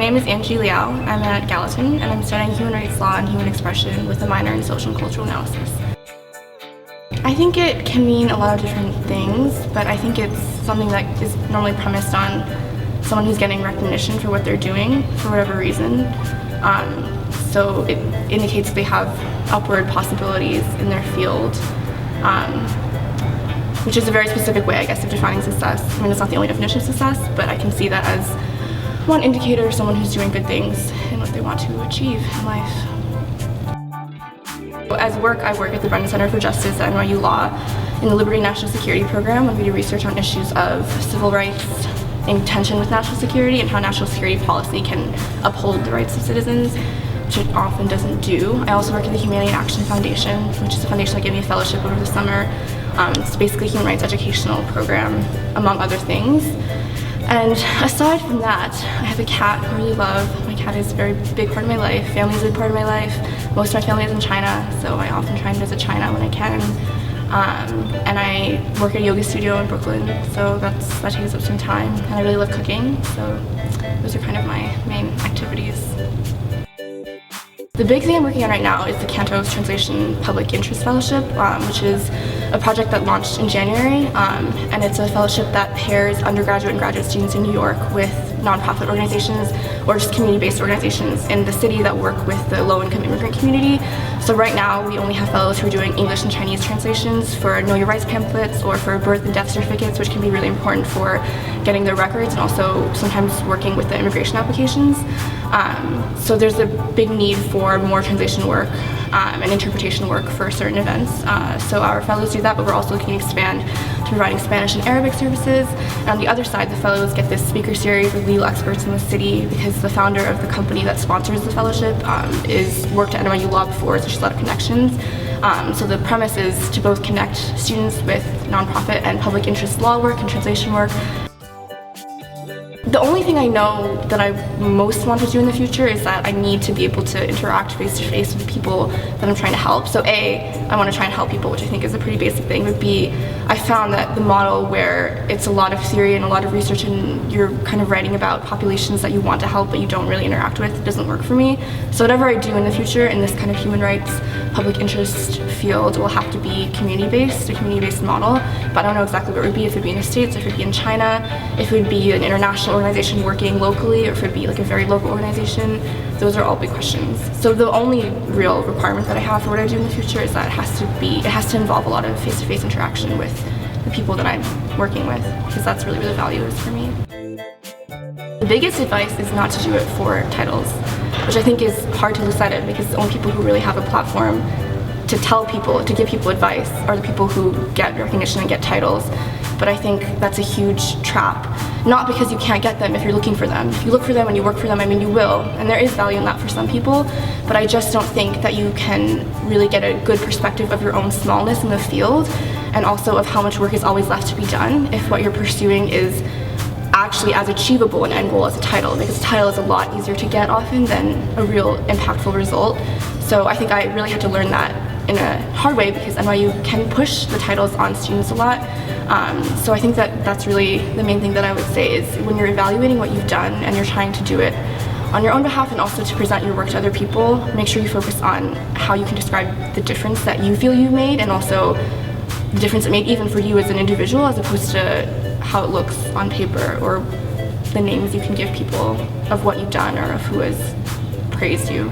name is Angie Liao. I'm at Gallatin, and I'm studying human rights law and human expression with a minor in social and cultural analysis. I think it can mean a lot of different things, but I think it's something that is normally premised on someone who's getting recognition for what they're doing for whatever reason. So it indicates they have upward possibilities in their field, which is a very specific way, I guess, of defining success. I mean, it's not the only definition of success, but I can see that as one indicator of someone who's doing good things and what they want to achieve in life. As work, I work at the Brennan Center for Justice at NYU Law in the Liberty and National Security program, and we do research on issues of civil rights in tension with national security and how national security policy can uphold the rights of citizens, which it often doesn't do. I also work at the Humanity in Action Foundation, which is a foundation that gave me a fellowship over the summer. It's basically a human rights educational program, among other things. And aside from that, I have a cat I really love. My cat is a very big part of my life. Family is a big part of my life. Most of my family is in China, so I often try and visit China when I can. And I work at a yoga studio in Brooklyn, so that takes up some time. And I really love cooking, so those are kind of my main activities. The big thing I'm working on right now is the Cantos Translation Public Interest Fellowship, which is a project that launched in January, and it's a fellowship that pairs undergraduate and graduate students in New York with nonprofit organizations or just community-based organizations in the city that work with the low-income immigrant community. So right now we only have fellows who are doing English and Chinese translations for Know Your Rights pamphlets or for birth and death certificates, which can be really important for getting their records and also sometimes working with the immigration applications. So there's a big need for more translation work and interpretation work for certain events. So our fellows do that, but we're also looking to expand to providing Spanish and Arabic services. And on the other side, the fellows get this speaker series with legal experts in the city because the founder of the company that sponsors the fellowship is worked at NYU Law before, so she has a lot of connections. So the premise is to both connect students with nonprofit and public interest law work and translation work. The only thing I know that I most want to do in the future is that I need to be able to interact face-to-face with people that I'm trying to help. So A, I want to try and help people, which I think is a pretty basic thing, but B, I found that the model where it's a lot of theory and a lot of research and you're kind of writing about populations that you want to help but you don't really interact with doesn't work for me. So whatever I do in the future in this kind of human rights, public interest field will have to be community-based, a community-based model, but I don't know exactly what it would be, if it would be in the States, if it would be in China, if it would be an international organization working locally, or if it would be like a very local organization. Those are all big questions. So the only real requirement that I have for what I do in the future is that it has to involve a lot of face-to-face interaction with the people that I'm working with, because that's really where the value is for me. The biggest advice is not to do it for titles, which I think is hard to lose sight of, because the only people who really have a platform to tell people, to give people advice, are the people who get recognition and get titles. But I think that's a huge trap. Not because you can't get them if you're looking for them. If you look for them and you work for them, I mean, you will, and there is value in that for some people, but I just don't think that you can really get a good perspective of your own smallness in the field, and also of how much work is always left to be done if what you're pursuing is actually as achievable an end goal as a title, because a title is a lot easier to get often than a real impactful result. So I think I really had to learn that in a hard way, because NYU can push the titles on students a lot. So I think that that's really the main thing that I would say is when you're evaluating what you've done and you're trying to do it on your own behalf and also to present your work to other people, make sure you focus on how you can describe the difference that you feel you made, and also the difference it made even for you as an individual, as opposed to how it looks on paper or the names you can give people of what you've done or of who has praised you.